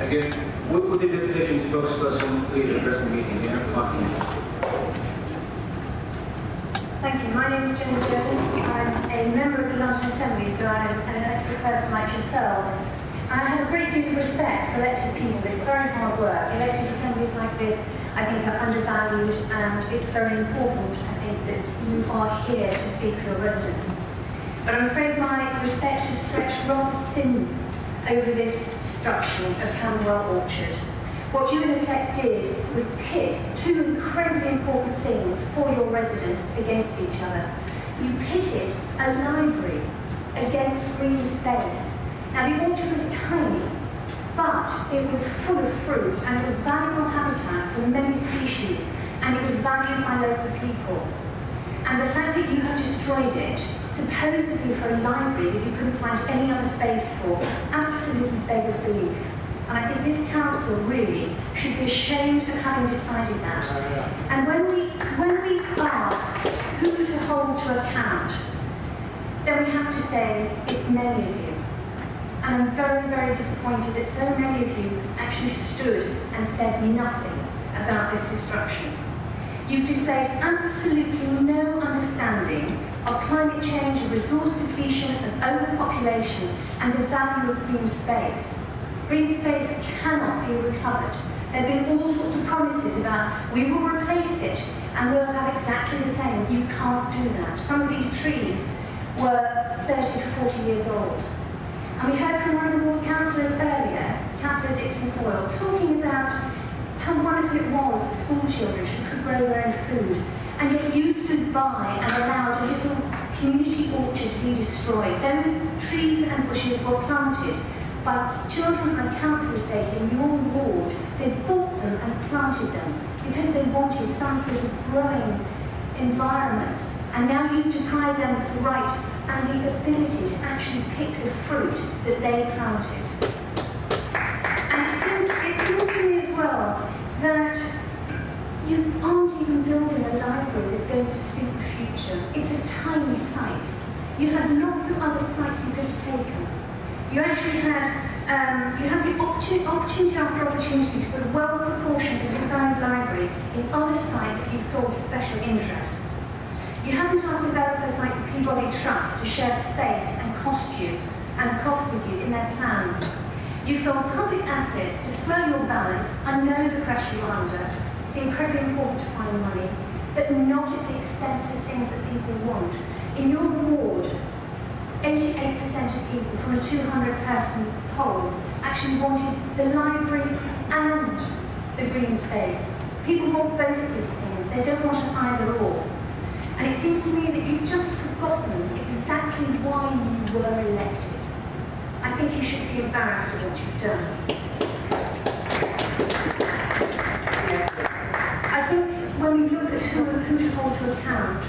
Again, would the deputation spokesperson please address the meeting? You have 5 minutes. Thank you. My name is Jenny Jones. I'm a member of the London Assembly, so I'm an elected person like yourselves. I have a great deal of respect for elected people. It's very hard work. Elected assemblies like this, I think, are undervalued, and it's very important, I think, that you are here to speak for your residents. But I'm afraid my respect is stretched rather thin over this destruction of Camberwell Orchard. What you in effect did was pit two incredibly important things for your residents against each other. You pitted a library against green space. Now the orchard was tiny, but it was full of fruit and it was valuable habitat for many species, and it was valued by local people. And the fact that you have destroyed it, supposedly for a library that you couldn't find any other space for, absolutely beggars belief. And I think this council really should be ashamed of having decided that. And when we ask who to hold to account, then we have to say it's many of you. And I'm very, very disappointed that so many of you actually stood and said nothing about this destruction. You've displayed absolutely no understanding of climate change, of resource depletion, of overpopulation, and the value of green space. Green space cannot be recovered. There have been all sorts of promises about we will replace it and we'll have exactly the same. You can't do that. Some of these trees were 30 to 40 years old. And we heard from one of the ward councillors earlier, Councillor Dixon Foyle, talking about how wonderful it was that school children could grow their own food. And yet you stood by and allowed a little community orchard to be destroyed. Those trees and bushes were planted by children on council estate in your ward. They bought them and planted them because they wanted some sort of growing environment. And now you've deprived them of the right and the ability to actually pick the fruit that they planted. And it seems to me as well that you aren't even building a library that's going to suit the future. It's a tiny site. You had lots of other sites you could have taken. You actually had the opportunity after opportunity to put a well-proportioned and designed library in other sites that you thought of special interests. You haven't asked developers like the Peabody Trust to share space and cost with you in their plans. You sold public assets to swell your balance. I know the pressure you're under. It's incredibly important to find money, but not at the expense of things that people want. In your ward, 88% of people from a 200-person poll actually wanted the library and the green space. People want both of these things. They don't want an either or. And it seems to me that you've just forgotten exactly why you were elected. I think you should be embarrassed with what you've done. I think when we look at who to hold to account,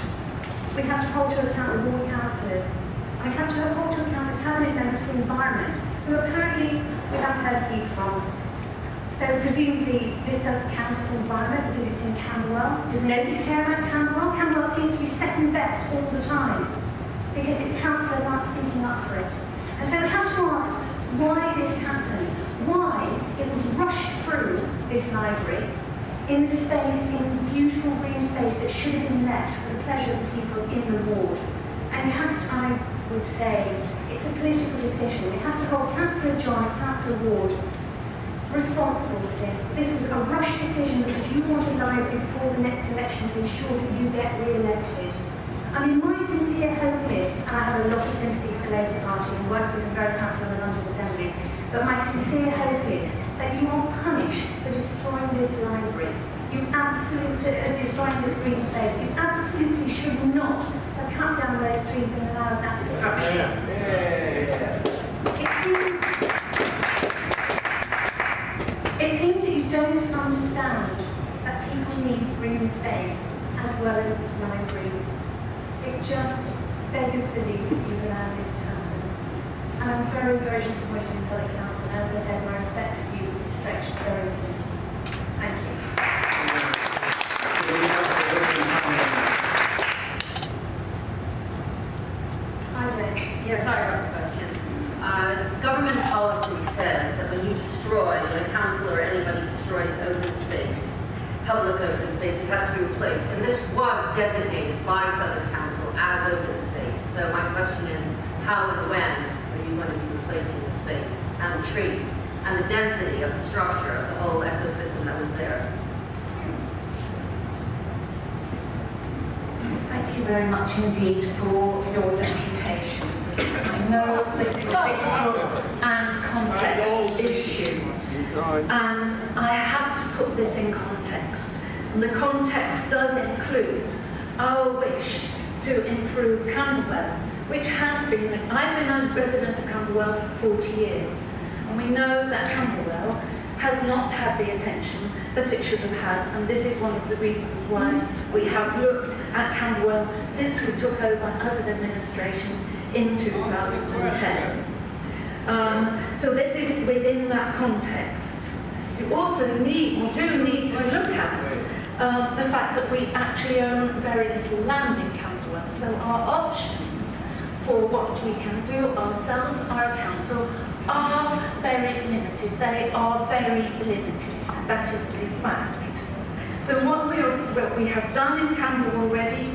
we have to hold to account the ward councillors. We have to hold to account the cabinet member for the environment, who apparently we haven't heard heat from. So presumably this doesn't count as environment because it's in Camberwell. Does nobody care about Camberwell? Camberwell seems to be second best all the time because its councillors aren't speaking up for it. And so we have to ask why this happened, why it was rushed through this library in the space, in the beautiful green space that should have been left for the pleasure of the people in the ward. And you have to, I would say, it's a political decision. We have to hold Councillor John and Councillor Ward responsible for this. This was a rushed decision because you wanted library before the next election to ensure that you get re-elected. I mean, my sincere hope is, and I have a lot of sympathy for the Labour Party and work with them very powerfully in the London Assembly, but my sincere hope is that you are punished for destroying this library. You absolutely, destroying this green space. You absolutely should not have cut down those trees and allowed that destruction. It seems that you don't understand that people need green space as well as libraries. It just beggars belief that you've allowed this to happen. And I'm very, very disappointed in Southwark Council. As I said, my respect for you is stretched very thin. Thank you. Yes, I have a question. Government policy says that when you destroy, when a unauthorised open space, public open space, it has to be replaced. And this was designated by Southwark Council as open space. So my question is, how and when are you going to be replacing the space and the trees and the density of the structure of the whole ecosystem that was there? Thank you very much indeed for your deputation. I know this is a difficult and complex issue, and I have to put this in context. And the context does include our wish to improve Camberwell, which has been, I've been a resident of Camberwell for 40 years, and we know that Camberwell has not had the attention that it should have had, and this is one of the reasons why we have looked at Camberwell since we took over as an administration in 2010. So this is within that context. You also do need to look at the fact that we actually own very little land in Camberwell, so our options for what we can do ourselves, our council, are very limited. They are very limited. That is a fact. So what we have done in Camberwell already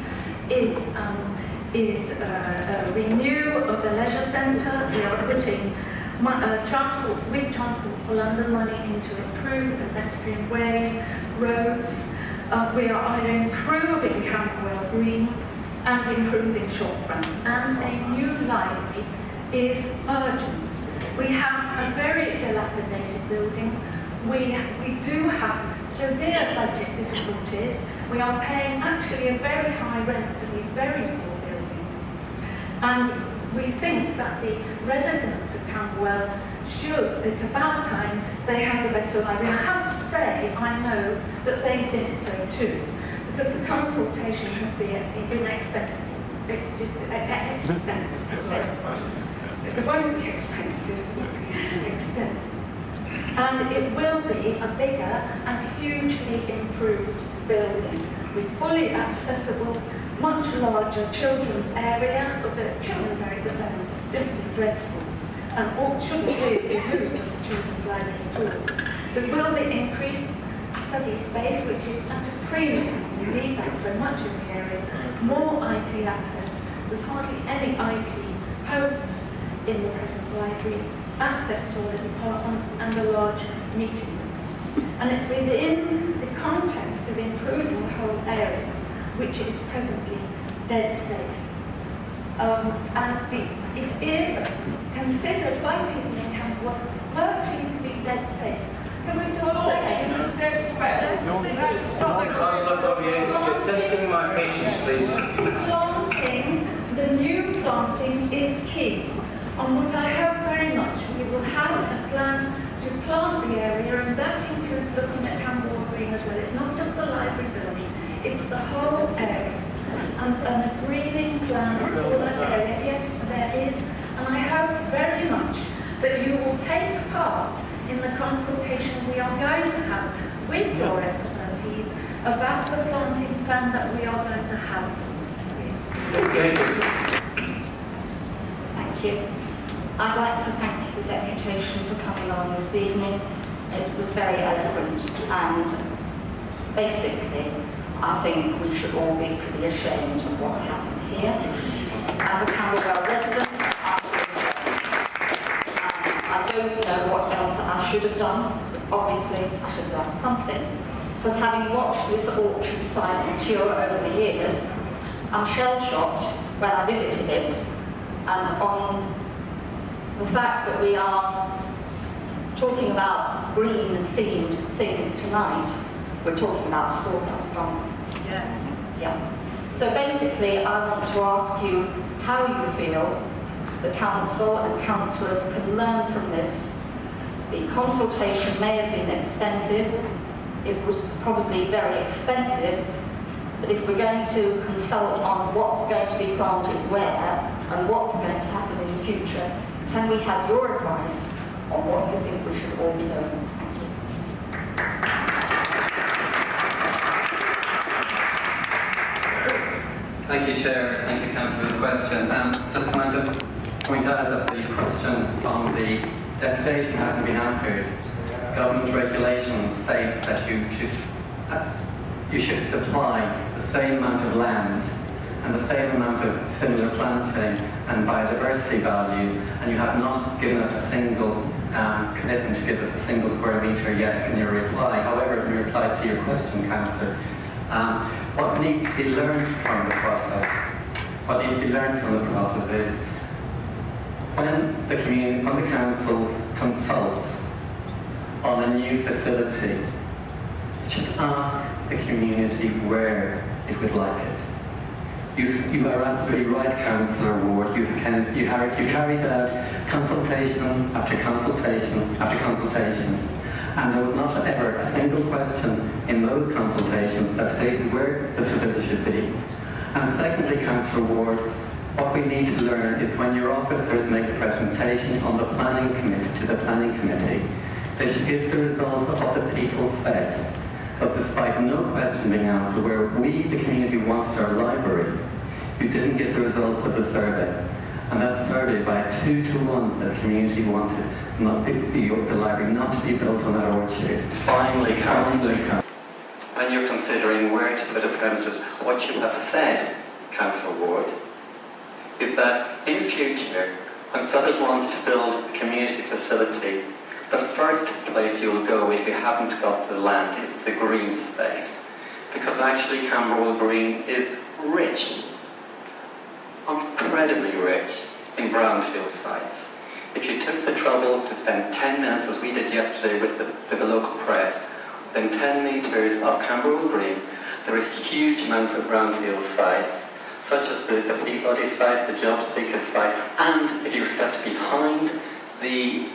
is a renew of the leisure centre. We are putting Transport for London money into improved pedestrian ways, roads. We are improving Camberwell Green and improving shortfronts. And a new library is urgent. We have a very dilapidated building. We do have severe budget difficulties. We are paying actually a very high rent for these very poor buildings. And we think that the residents of Camberwell it's about time they had a better library. I have to say, I know that they think so too, because the consultation has been expensive. It won't be expensive, it will be extensive. And it will be a bigger and hugely improved building with fully accessible, much larger children's area, but the children's area at the moment is simply dreadful and all shouldn't really be used as a children's library at all. There will be increased study space, which is at a premium. We need that so much in the area. More IT access. There's hardly any IT posts in the present library. Access to all the departments and a large meeting room. And it's within the context of improving the whole area, which is presently dead space. It is considered by people in Camberwell virtually to be dead space. Can we just say it was dead space? Just give me my patience, please. The new planting is key. On what I hope very much, we will have a plan to plant the area, and that includes looking at Camberwell Green as well. It's not just the library building, it's the whole area. And a greening plan for that area, yes, there is. And I hope very much that you will take part in the consultation we are going to have with your expertise about the planting plan that we are going to have for this area. Thank you. I'd like to thank the deputation for coming on this evening. It was very eloquent, and basically I think we should all be pretty ashamed of what's happened here. As a Camberwell resident, I don't know what else I should have done. Obviously, I should have done something. Because having watched this orchard site mature over the years, I'm shell-shocked when I visited it, and on the fact that we are talking about green-themed things tonight, we're talking about sawdust, aren't we? Yes. Yeah. So basically, I want to ask you how you feel the council and councillors can learn from this. The consultation may have been extensive. It was probably very expensive. But if we're going to consult on what's going to be planted where and what's going to happen in the future, can we have your advice on what you think we should all be doing? Thank you. Thank you, Chair. Thank you, Councillor, for the question. Can I just point out that the question on the deputation hasn't been answered. government regulations state that you should supply the same amount of land and the same amount of similar planting and biodiversity value, and you have not given us a single commitment to give us a single square metre yet in your reply. However, in reply to your question, Councillor, what needs to be learned from the process is when the council consults on a new facility, it should ask the community where it would like it. You are absolutely right, Councillor Ward. You carried out consultation after consultation after consultation, and there was not ever a single question in those consultations that stated where the facility should be. And secondly, Councillor Ward, what we need to learn is when your officers make a presentation on the planning committee to the planning committee, they should give the results of what the people said. Because despite no question being asked of where we, the community, wanted our library, you didn't give the results of the survey. And that survey, by 2-to-1, said the community wanted the library not to be built on that orchard. Finally, Councillor, when you're considering where to put a premises, what you have said, Councillor Ward, is that in future, when Southwark wants to build a community facility, the first place you'll go if you haven't got the land is the green space. Because actually Camberwell Green is rich, incredibly rich in brownfield sites. If you took the trouble to spend 10 minutes, as we did yesterday with the local press, within 10 metres of Camberwell Green, there is huge amounts of brownfield sites, such as the Peabody site, the Job Seeker site, and if you step behind the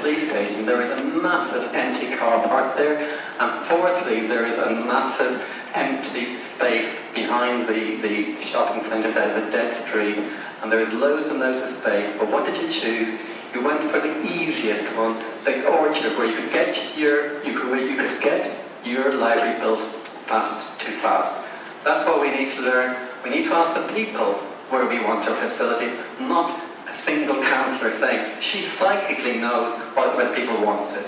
police station, there is a massive empty car park there, and fourthly, there is a massive empty space behind the shopping centre that is a dead street, and there is loads and loads of space. But what did you choose? You went for the easiest one, the orchard, where you could get your library built too fast. That's what we need to learn. We need to ask the people where we want our facilities, not a single councillor saying she psychically knows where the people want it.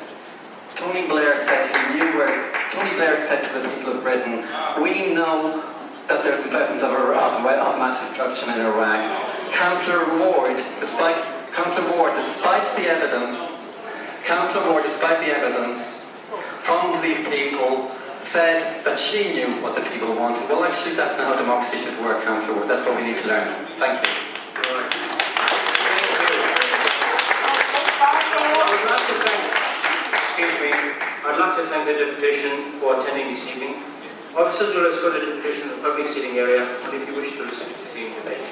Tony Blair said to the people of Britain, we know that there's weapons of mass destruction in Iraq. Councillor Ward, despite the evidence from these people, said that she knew what the people wanted. Well, actually, that's not how democracy should work, Councillor Ward. That's what we need to learn. Thank you. I'd like to thank the deputation for attending this evening. Officers will escort the deputation to the public seating area, and if you wish to listen to the debate.